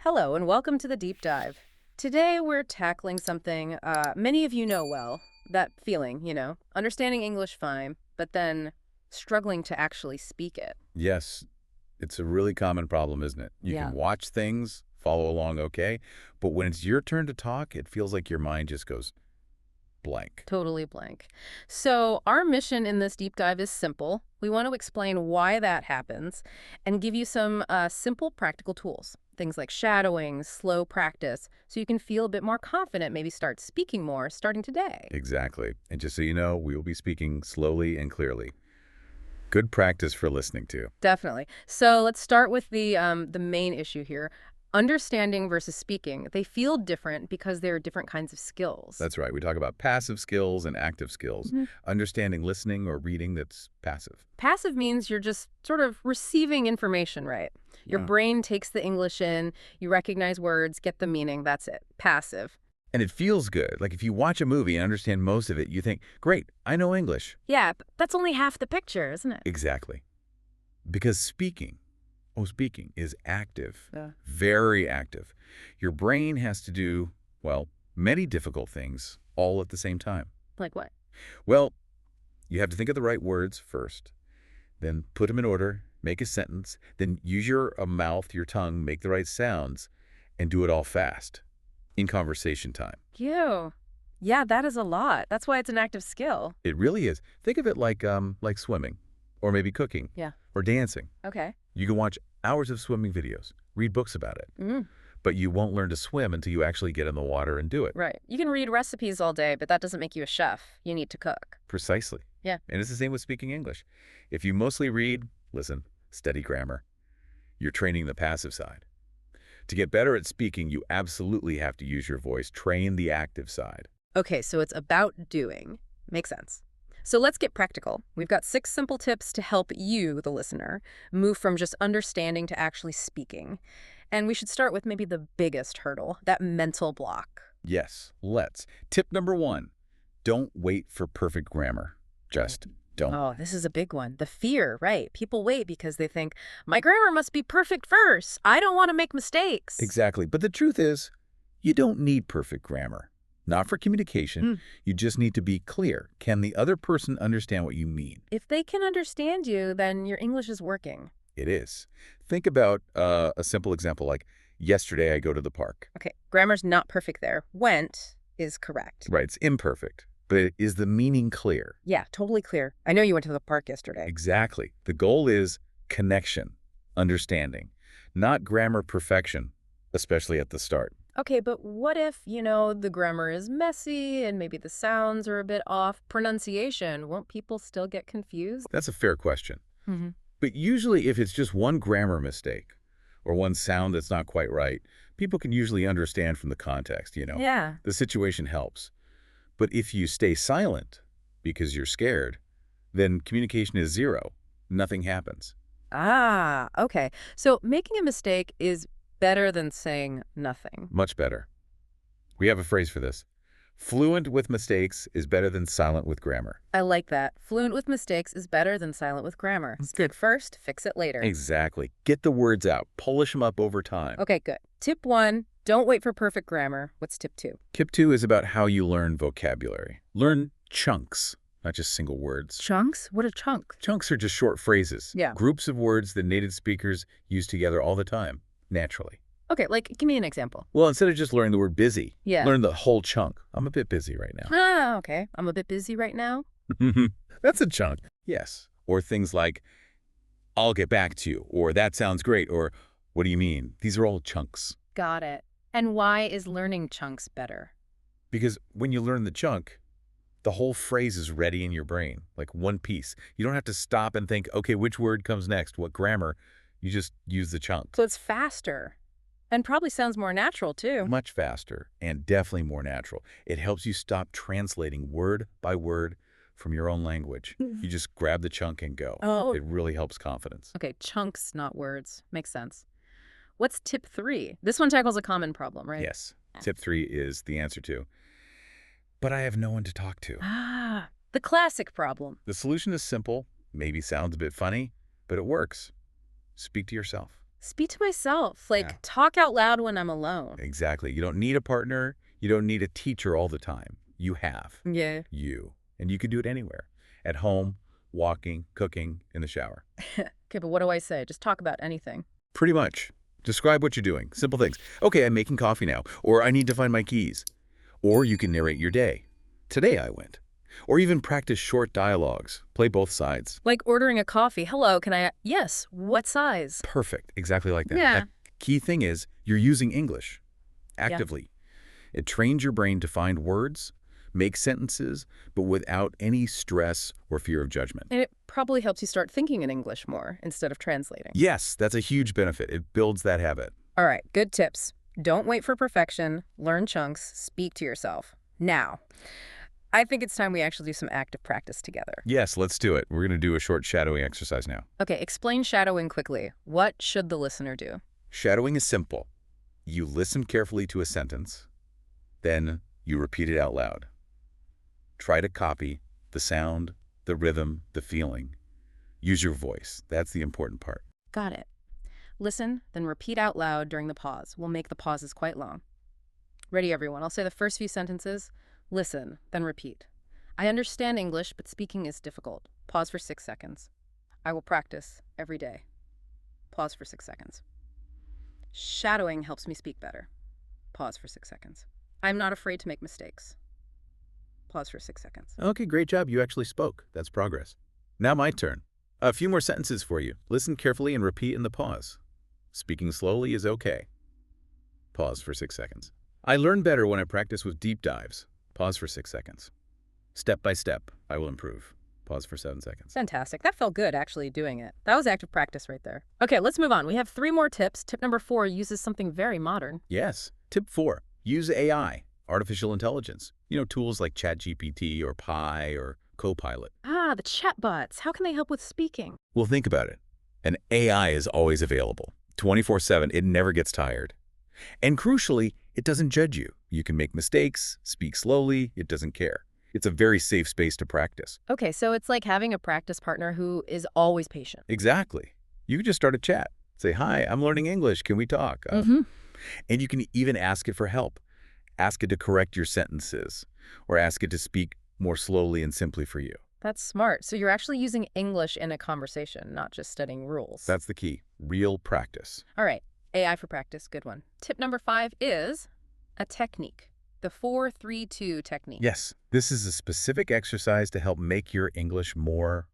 Hello and welcome to the deep dive. Today we're tackling something many of you know well, that feeling, understanding English fine, but then struggling to actually speak it. Yes, it's a really common problem, isn't it? You Yeah, can watch things, follow along okay, but when it's your turn to talk, it feels like your mind just goes blank. totally blank. So our mission in this deep dive is simple. We want to explain why that happens and give you some simple practical tools. Things like shadowing, slow practice, so you can feel a bit more confident, maybe start speaking more starting today. Exactly. And just so you know, we will be speaking slowly and clearly. Good practice for listening to. Definitely. So let's start with the main issue here. Understanding versus speaking. They feel different because they're different kinds of skills. That's right. We talk about passive skills and active skills. Mhm. Understanding listening or reading that's passive. Passive means you're just sort of receiving information, right? Your Yeah. brain takes the English in, you recognize words, get the meaning, that's it. Passive. And it feels good. Like if you watch a movie and understand most of it, you think, great, I know English. Yeah, but that's only half the picture, isn't it? Exactly. Because speaking is active, Yeah. very active. Your brain has to do, well, many difficult things all at the same time. Like what? Well, you have to think of the right words first, then put them in order, make a sentence, then use your mouth, your tongue, make the right sounds, and do it all fast in conversation time. You. Yeah, that is a lot. That's why it's an active skill. It really is. Think of it like swimming, or maybe cooking, Yeah. or dancing. Okay. You can watch hours of swimming videos, read books about it, Mm. but you won't learn to swim until you actually get in the water and do it. Right. You can read recipes all day, but that doesn't make you a chef. You need to cook. Precisely. Yeah. And it's the same with speaking English. If you mostly read, listen, study grammar, you're training the passive side. To get better at speaking, you absolutely have to use your voice, train the active side. Okay, so it's about doing. Makes sense. So let's get practical. We've got 6 simple tips to help you, the listener, move from just understanding to actually speaking. And we should start with maybe the biggest hurdle, that mental block. Yes, let's. Tip number 1, don't wait for perfect grammar. Just don't. Oh, this is a big one. The fear, right? People wait because they think, my grammar must be perfect first. I don't want to make mistakes. Exactly. But the truth is, you don't need perfect grammar. Not for communication. Hmm. You just need to be clear. Can the other person understand what you mean? If they can understand you, then your English is working. It is. Think about a simple example like, yesterday I go to the park. Okay, grammar's not perfect there. Went is correct. Right, it's imperfect, but is the meaning clear? Yeah, totally clear. I know you went to the park yesterday. Exactly. The goal is connection, understanding, not grammar perfection, especially at the start. Okay, but what if, the grammar is messy and maybe the sounds are a bit off? Pronunciation, won't people still get confused? That's a fair question. Mm-hmm. But usually if it's just one grammar mistake or one sound that's not quite right, people can usually understand from the context. Yeah. The situation helps. But if you stay silent because you're scared, then communication is zero. Nothing happens. Ah, okay. So making a mistake is better than saying nothing. Much better. We have a phrase for this. Fluent with mistakes is better than silent with grammar. I like that. Fluent with mistakes is better than silent with grammar. Speak first, fix it later. Exactly. Get the words out. Polish them up over time. Okay, good. Tip 1, don't wait for perfect grammar. What's tip 2? Tip 2 is about how you learn vocabulary. Learn chunks, not just single words. Chunks? What are chunks? Chunks are just short phrases. Yeah. Groups of words that native speakers use together all the time, naturally. Okay, give me an example. Well, instead of just learning the word busy, Yeah. learn the whole chunk. I'm a bit busy right now. Ah, okay. I'm a bit busy right now. That's a chunk. Yes. Or things like, I'll get back to you, or that sounds great, or what do you mean? These are all chunks. Got it. And why is learning chunks better? Because when you learn the chunk, the whole phrase is ready in your brain, like one piece. You don't have to stop and think, okay, which word comes next? What grammar? You just use the chunk. So it's faster. And probably sounds more natural, too. Much faster and definitely more natural. It helps you stop translating word by word from your own language. You just grab the chunk and go. Oh. It really helps confidence. Okay, chunks, not words. Makes sense. What's tip 3? This one tackles a common problem, right? Yes. Tip 3 is the answer to, but I have no one to talk to. Ah, the classic problem. The solution is simple, maybe sounds a bit funny, but it works. Speak to yourself. Speak to myself, like Yeah. talk out loud when I'm alone. Exactly. You don't need a partner. You don't need a teacher all the time. You have Yeah. you. And you can do it anywhere. At home, walking, cooking, in the shower. Okay, but what do I say? Just talk about anything. Pretty much. Describe what you're doing. Simple things. Okay, I'm making coffee now. Or I need to find my keys. Or you can narrate your day. Today I went. Or even practice short dialogues. Play both sides. Like ordering a coffee. Hello, can I? Yes. What size? Perfect. Exactly like that. Yeah. That key thing is you're using English Yeah. actively. It trains your brain to find words, make sentences, but without any stress or fear of judgment. And it probably helps you start thinking in English more instead of translating. Yes, that's a huge benefit. It builds that habit. All right, good tips. Don't wait for perfection. Learn chunks. Speak to yourself. Now, I think it's time we actually do some active practice together. Yes, let's do it. We're going to do a short shadowing exercise now. Okay, explain shadowing quickly. What should the listener do? Shadowing is simple. You listen carefully to a sentence, then you repeat it out loud. Try to copy the sound, the rhythm, the feeling. Use your voice. That's the important part. Got it. Listen, then repeat out loud during the pause. We'll make the pauses quite long. Ready, everyone? I'll say the first few sentences. Listen, then repeat. I understand English, but speaking is difficult. Pause for 6 seconds. I will practice every day. Pause for 6 seconds. Shadowing helps me speak better. Pause for 6 seconds. I'm not afraid to make mistakes. Pause for 6 seconds. Okay, great job. You actually spoke. That's progress. Now my turn. A few more sentences for you. Listen carefully and repeat in the pause. Speaking slowly is okay. Pause for 6 seconds. I learn better when I practice with deep dives. Pause for 6 seconds. Step by step, I will improve. Pause for 7 seconds. Fantastic. That felt good, actually, doing it. That was active practice right there. Okay, let's move on. We have 3 more tips. Tip number 4 uses something very modern. Yes. Tip 4. Use AI, artificial intelligence. Tools like ChatGPT or Pi or Copilot. Ah, the chatbots. How can they help with speaking? Well, think about it. An AI is always available. 24/7, it never gets tired. And crucially, it doesn't judge you. You can make mistakes, speak slowly, it doesn't care. It's a very safe space to practice. Okay, so it's like having a practice partner who is always patient. Exactly. You can just start a chat. Say, hi, I'm learning English. Can we talk? And you can even ask it for help. Ask it to correct your sentences or ask it to speak more slowly and simply for you. That's smart. So you're actually using English in a conversation, not just studying rules. That's the key. Real practice. All right, AI for practice. Good one. Tip number 5 is a technique. The 4-3-2 technique. Yes, this is a specific exercise to help make your English more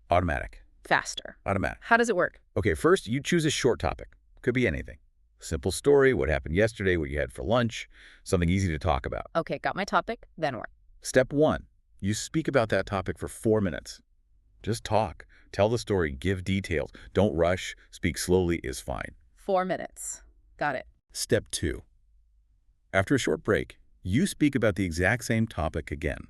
automatic. Faster. Automatic. How does it work? Okay, first you choose a short topic. Could be anything. Simple story, what happened yesterday, what you had for lunch, something easy to talk about. Okay, got my topic. Then what? Step 1. You speak about that topic for 4 minutes. Just talk. Tell the story. Give details. Don't rush. Speak slowly is fine. 4 minutes. Got it. Step 2. After a short break, you speak about the exact same topic again.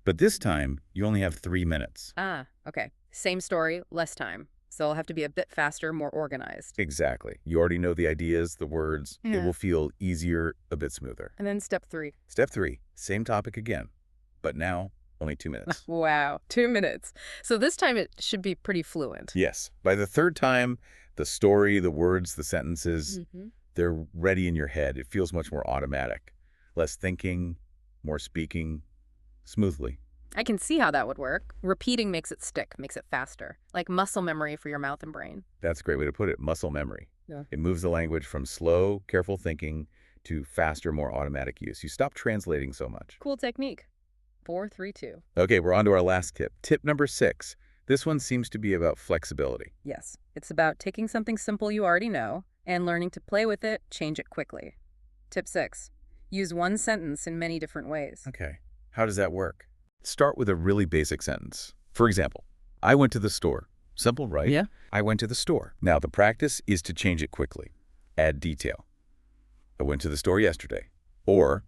But this time, you only have 3 minutes. Ah, okay. Same story, less time. So I'll have to be a bit faster, more organized. Exactly. You already know the ideas, the words. It Yeah. will feel easier, a bit smoother. And then step 3. Step 3. Same topic again. But now, only 2 minutes. Wow, 2 minutes. So this time it should be pretty fluent. Yes. By the third time, the story, the words, the sentences, they're ready in your head. It feels much more automatic. Less thinking, more speaking, smoothly. I can see how that would work. Repeating makes it stick, makes it faster. Like muscle memory for your mouth and brain. That's a great way to put it. Muscle memory. Yeah. It moves the language from slow, careful thinking to faster, more automatic use. You stop translating so much. Cool technique. 4-3-2. Okay, we're on to our last tip. Tip number 6. This one seems to be about flexibility. Yes, it's about taking something simple you already know and learning to play with it, change it quickly. Tip 6. Use one sentence in many different ways. Okay, how does that work? Start with a really basic sentence. For example, I went to the store. Simple, right? Yeah. I went to the store. Now, the practice is to change it quickly. Add detail. I went to the store yesterday. Or,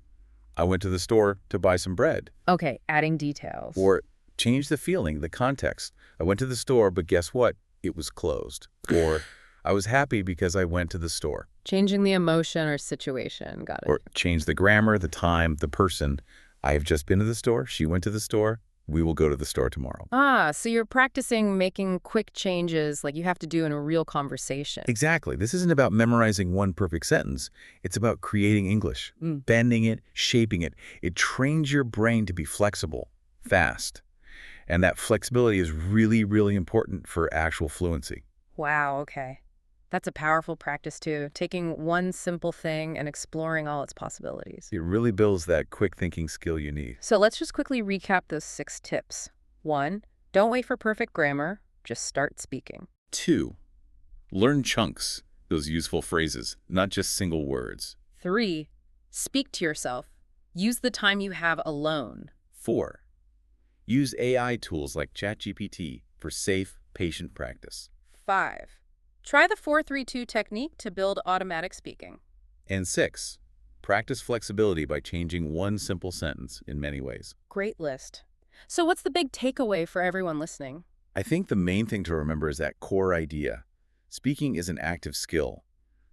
I went to the store to buy some bread. Okay, adding details. Or, change the feeling, the context. I went to the store, but guess what? It was closed. Or, I was happy because I went to the store. Changing the emotion or situation. Got it. Or, change the grammar, the time, the person. I have just been to the store. She went to the store. We will go to the store tomorrow. Ah, so you're practicing making quick changes like you have to do in a real conversation. Exactly. This isn't about memorizing one perfect sentence. It's about creating English, Mm. bending it, shaping it. It trains your brain to be flexible, fast. And that flexibility is really, really important for actual fluency. Wow, okay. That's a powerful practice too, taking one simple thing and exploring all its possibilities. It really builds that quick thinking skill you need. So let's just quickly recap those 6 tips. 1, don't wait for perfect grammar, just start speaking. 2, learn chunks, those useful phrases, not just single words. 3, speak to yourself. Use the time you have alone. 4, use AI tools like ChatGPT for safe, patient practice. 5, try the 4-3-2 technique to build automatic speaking. And 6, practice flexibility by changing one simple sentence in many ways. Great list. So what's the big takeaway for everyone listening? I think the main thing to remember is that core idea. Speaking is an active skill,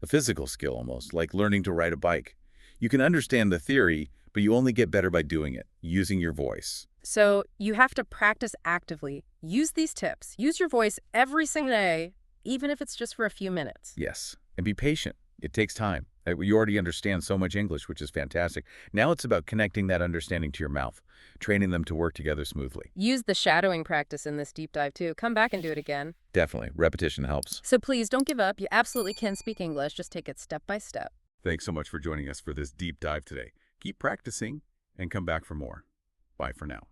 a physical skill almost, like learning to ride a bike. You can understand the theory, but you only get better by doing it, using your voice. So you have to practice actively. Use these tips. Use your voice every single day, even if it's just for a few minutes. Yes, and be patient. It takes time. You already understand so much English, which is fantastic. Now it's about connecting that understanding to your mouth, training them to work together smoothly. Use the shadowing practice in this deep dive too. Come back and do it again. Definitely. Repetition helps. So please don't give up. You absolutely can speak English. Just take it step by step. Thanks so much for joining us for this deep dive today. Keep practicing and come back for more. Bye for now.